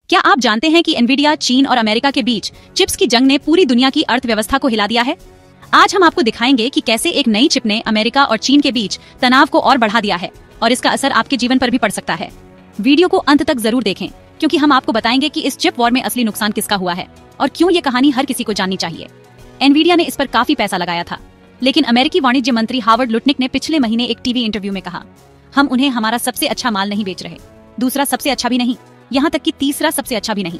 क्या आप जानते हैं कि एनवीडिया चीन और अमेरिका के बीच चिप्स की जंग ने पूरी दुनिया की अर्थव्यवस्था को हिला दिया है। आज हम आपको दिखाएंगे कि कैसे एक नई चिप ने अमेरिका और चीन के बीच तनाव को और बढ़ा दिया है और इसका असर आपके जीवन पर भी पड़ सकता है। वीडियो को अंत तक जरूर देखें क्योंकि हम आपको बताएंगे कि इस चिप वॉर में असली नुकसान किसका हुआ है और क्यों ये कहानी हर किसी को जाननी चाहिए। एनवीडिया ने इस पर काफी पैसा लगाया था, लेकिन अमेरिकी वाणिज्य मंत्री हावर्ड लुटनिक ने पिछले महीने एक टीवी इंटरव्यू में कहा, हम उन्हें हमारा सबसे अच्छा माल नहीं बेच रहे, दूसरा सबसे अच्छा भी नहीं, यहाँ तक कि तीसरा सबसे अच्छा भी नहीं।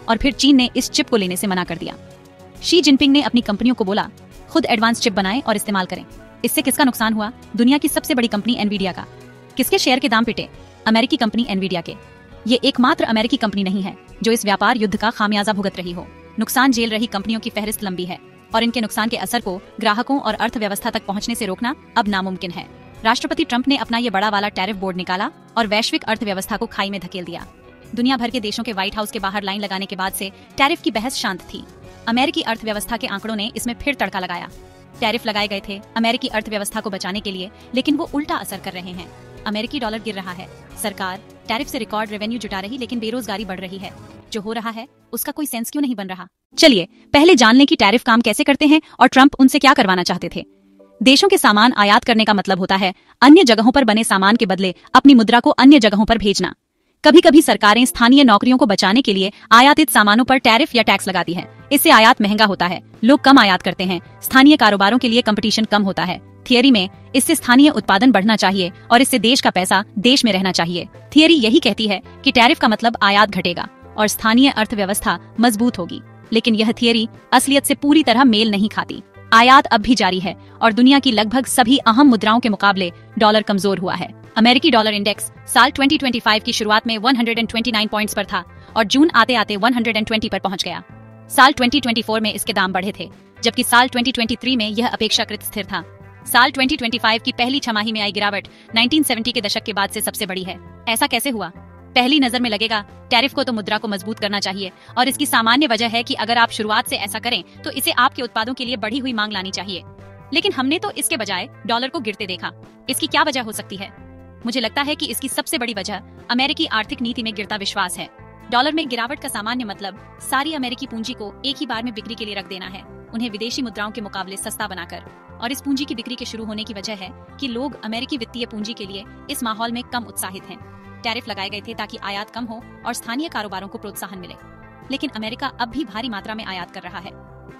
और फिर चीन ने इस चिप को लेने से मना कर दिया। शी जिनपिंग ने अपनी कंपनियों को बोला, खुद एडवांस चिप बनाएं और इस्तेमाल करें। इससे किसका नुकसान हुआ? दुनिया की सबसे बड़ी कंपनी एनवीडिया का। किसके शेयर के दाम पिटे? अमेरिकी कंपनी एनवीडिया के। ये एकमात्र अमेरिकी कंपनी नहीं है जो इस व्यापार युद्ध का खामियाजा भुगत रही हो। नुकसान झेल रही कंपनियों की फहरिस्त लंबी है और इनके नुकसान के असर को ग्राहकों और अर्थव्यवस्था तक पहुंचने से रोकना अब नामुमकिन है। राष्ट्रपति ट्रंप ने अपना ये बड़ा वाला टैरिफ बोर्ड निकाला और वैश्विक अर्थव्यवस्था को खाई में धकेल दिया। दुनिया भर के देशों के व्हाइट हाउस के बाहर लाइन लगाने के बाद से टैरिफ की बहस शांत थी। अमेरिकी अर्थव्यवस्था के आंकड़ों ने इसमें फिर तड़का लगाया। टैरिफ लगाए गए थे अमेरिकी अर्थव्यवस्था को बचाने के लिए, लेकिन वो उल्टा असर कर रहे हैं। अमेरिकी डॉलर गिर रहा है, सरकार टैरिफ से रिकॉर्ड रेवेन्यू जुटा रही, लेकिन बेरोजगारी बढ़ रही है। जो हो रहा है उसका कोई सेंस क्यों नहीं बन रहा? चलिए पहले जान लें कि टैरिफ काम कैसे करते हैं और ट्रंप उनसे क्या करवाना चाहते थे। देशों के सामान आयात करने का मतलब होता है अन्य जगहों पर बने सामान के बदले अपनी मुद्रा को अन्य जगहों पर भेजना। कभी कभी सरकारें स्थानीय नौकरियों को बचाने के लिए आयातित सामानों पर टैरिफ या टैक्स लगाती है। इससे आयात महंगा होता है, लोग कम आयात करते हैं, स्थानीय कारोबारों के लिए कंपटीशन कम होता है। थियरी में इससे स्थानीय उत्पादन बढ़ना चाहिए और इससे देश का पैसा देश में रहना चाहिए। थियरी यही कहती है कि टैरिफ का मतलब आयात घटेगा और स्थानीय अर्थव्यवस्था मजबूत होगी, लेकिन यह थियरी असलियत से पूरी तरह मेल नहीं खाती। आयात अब भी जारी है और दुनिया की लगभग सभी अहम मुद्राओं के मुकाबले डॉलर कमजोर हुआ है। अमेरिकी डॉलर इंडेक्स साल 2025 की शुरुआत में 129 पॉइंट्स पर था और जून आते आते 120 पर पहुंच गया। साल 2024 में इसके दाम बढ़े थे, जबकि साल 2023 में यह अपेक्षाकृत स्थिर था। साल 2025 की पहली छमाही में आई गिरावट 1970 के दशक के बाद से सबसे बड़ी है। ऐसा कैसे हुआ? पहली नजर में लगेगा टैरिफ को तो मुद्रा को मजबूत करना चाहिए और इसकी सामान्य वजह है कि अगर आप शुरुआत से ऐसा करें तो इसे आपके उत्पादों के लिए बढ़ी हुई मांग लानी चाहिए। लेकिन हमने तो इसके बजाय डॉलर को गिरते देखा। इसकी क्या वजह हो सकती है? मुझे लगता है कि इसकी सबसे बड़ी वजह अमेरिकी आर्थिक नीति में गिरता विश्वास है। डॉलर में गिरावट का सामान्य मतलब सारी अमेरिकी पूंजी को एक ही बार में बिक्री के लिए रख देना है, उन्हें विदेशी मुद्राओं के मुकाबले सस्ता बनाकर। और इस पूंजी की बिक्री के शुरू होने की वजह है कि लोग अमेरिकी वित्तीय पूंजी के लिए इस माहौल में कम उत्साहित हैं। टैरिफ लगाए गए थे ताकि आयात कम हो और स्थानीय कारोबारों को प्रोत्साहन मिले, लेकिन अमेरिका अब भी भारी मात्रा में आयात कर रहा है।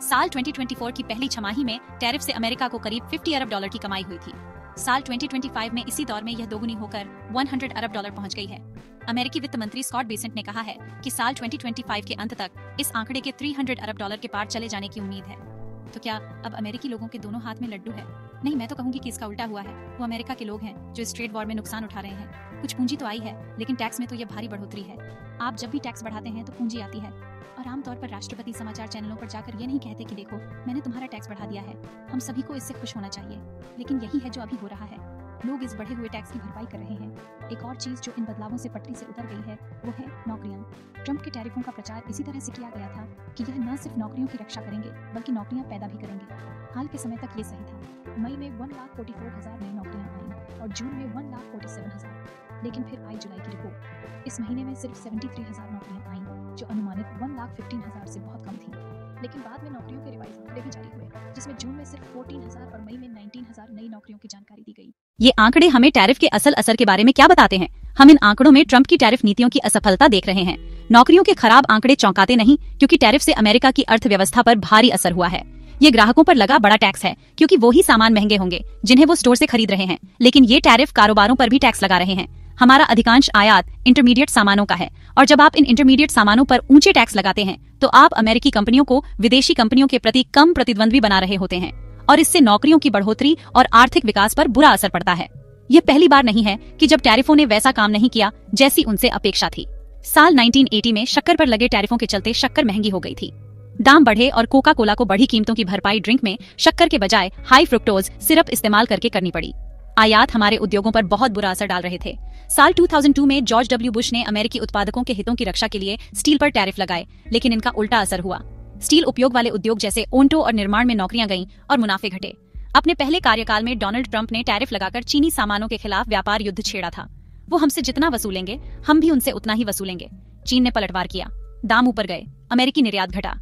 साल 2024 की पहली छमाही में टैरिफ से अमेरिका को करीब 50 अरब डॉलर की कमाई हुई थी। साल 2025 में इसी दौर में यह दोगुनी होकर 100 अरब डॉलर पहुंच गई है। अमेरिकी वित्त मंत्री स्कॉट बेसेंट ने कहा है कि साल 2025 के अंत तक इस आंकड़े के 300 अरब डॉलर के पार चले जाने की उम्मीद है। तो क्या अब अमेरिकी लोगों के दोनों हाथ में लड्डू है? नहीं, मैं तो कहूंगी कि इसका उल्टा हुआ है। वो अमेरिका के लोग हैं जो इस ट्रेड वॉर में नुकसान उठा रहे हैं। कुछ पूंजी तो आई है, लेकिन टैक्स में तो यह भारी बढ़ोतरी है। आप जब भी टैक्स बढ़ाते हैं तो पूंजी आती है और आमतौर पर राष्ट्रपति समाचार चैनलों पर जाकर ये नहीं कहते कि देखो मैंने तुम्हारा टैक्स बढ़ा दिया है। हम सभी को इससे खुश होना चाहिए, लेकिन यही है जो अभी हो रहा है। लोग इस बढ़े हुए टैक्स की भरपाई कर रहे हैं। एक और चीज जो इन बदलावों से पटरी से उतर गई है वो है नौकरियां। ट्रंप के टैरिफों का प्रचार इसी तरह से किया गया था कि यह न सिर्फ नौकरियों की रक्षा करेंगे बल्कि नौकरियां पैदा भी करेंगे। हाल के समय तक ये सही था। मई में 1,44,000 नई नौकरियां आईं और जून में 1,47,000। लेकिन फिर आई जुलाई की रिपोर्ट। इस महीने में सिर्फ 73,000 नौकरियां आईं, जो अनुमानित 1,15,000 से बहुत कम थी। लेकिन बाद में नौकरियों के रिवाइज आंकड़े भी जारी हुए, जिसमें जून में सिर्फ 14,000 और मई में 19,000 नई नौकरियों की जानकारी दी गई। ये आंकड़े हमें टैरिफ के असल असर के बारे में क्या बताते हैं? हम इन आंकड़ों में ट्रंप की टैरिफ नीतियों की असफलता देख रहे हैं। नौकरियों के खराब आंकड़े चौंकाते नहीं, क्योंकि टैरिफ से अमेरिका की अर्थव्यवस्था पर भारी असर हुआ है। ये ग्राहकों पर लगा बड़ा टैक्स है, क्योंकि वो ही सामान महंगे होंगे जिन्हें वो स्टोर से खरीद रहे हैं। लेकिन ये टैरिफ कारोबारों पर भी टैक्स लगा रहे हैं। हमारा अधिकांश आयात इंटरमीडिएट सामानों का है और जब आप इन इंटरमीडिएट सामानों पर ऊंचे टैक्स लगाते हैं तो आप अमेरिकी कंपनियों को विदेशी कंपनियों के प्रति कम प्रतिद्वंद्वी बना रहे होते हैं और इससे नौकरियों की बढ़ोतरी और आर्थिक विकास पर बुरा असर पड़ता है। यह पहली बार नहीं है कि जब टैरिफों ने वैसा काम नहीं किया जैसी उनसे अपेक्षा थी। साल 1980 में शक्कर पर लगे टैरिफों के चलते शक्कर महंगी हो गई थी। दाम बढ़े और कोका कोला को बढ़ी कीमतों की भरपाई ड्रिंक में शक्कर के बजाय हाई फ्रुक्टोज सिरप इस्तेमाल करके करनी पड़ी। आयात हमारे उद्योगों पर बहुत बुरा असर डाल रहे थे। साल 2002 में जॉर्ज डब्ल्यू बुश ने अमेरिकी उत्पादकों के हितों की रक्षा के लिए स्टील पर टैरिफ लगाए, लेकिन इनका उल्टा असर हुआ। स्टील उपयोग वाले उद्योग जैसे ओंटो और निर्माण में नौकरियां गईं और मुनाफे घटे। अपने पहले कार्यकाल में डोनाल्ड ट्रंप ने टैरिफ लगाकर चीनी सामानों के खिलाफ व्यापार युद्ध छेड़ा था। वो हमसे जितना वसूलेंगे हम भी उनसे उतना ही वसूलेंगे। चीन ने पलटवार किया, दाम ऊपर गए, अमेरिकी निर्यात घटा।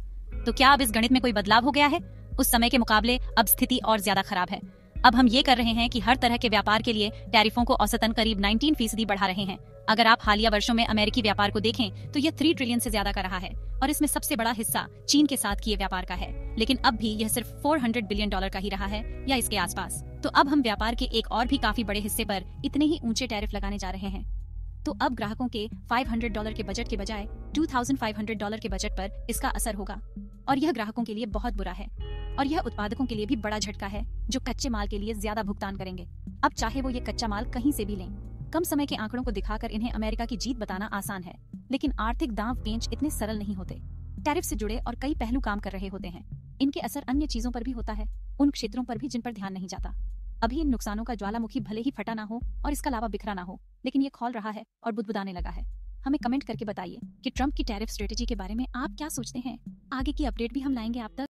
तो क्या अब इस गणित में कोई बदलाव हो गया है? उस समय के मुकाबले अब स्थिति और ज्यादा खराब है। अब हम ये कर रहे हैं कि हर तरह के व्यापार के लिए टैरिफों को औसतन करीब 19% बढ़ा रहे हैं। अगर आप हालिया वर्षों में अमेरिकी व्यापार को देखें तो यह 3 ट्रिलियन से ज्यादा का रहा है और इसमें सबसे बड़ा हिस्सा चीन के साथ किए व्यापार का है। लेकिन अब भी यह सिर्फ $400 बिलियन का ही रहा है या इसके आसपास। तो अब हम व्यापार के एक और भी काफी बड़े हिस्से पर इतने ही ऊंचे टैरिफ लगाने जा रहे हैं। तो अब ग्राहकों के $500 के बजट के बजाय $2,500 के बजट पर इसका असर होगा और यह ग्राहकों के लिए बहुत बुरा है और यह उत्पादकों के लिए भी बड़ा झटका है जो कच्चे माल के लिए ज्यादा भुगतान करेंगे। अब चाहे वो ये कच्चा माल कहीं से भी लें, कम समय के आंकड़ों को दिखाकर इन्हें अमेरिका की जीत बताना आसान है, लेकिन आर्थिक दांव पेंच इतने सरल नहीं होते। टैरिफ से जुड़े और कई पहलू काम कर रहे होते हैं। इनके असर अन्य चीजों पर भी होता है, उन क्षेत्रों पर भी जिन पर ध्यान नहीं जाता। अभी इन नुकसानों का ज्वालामुखी भले ही फटा ना हो और इसका लावा बिखरा ना हो, लेकिन ये खौल रहा है और बुदबुदाने लगा है। हमें कमेंट करके बताइए कि ट्रंप की टैरिफ स्ट्रेटेजी के बारे में आप क्या सोचते हैं। आगे की अपडेट भी हम लाएंगे आप तक।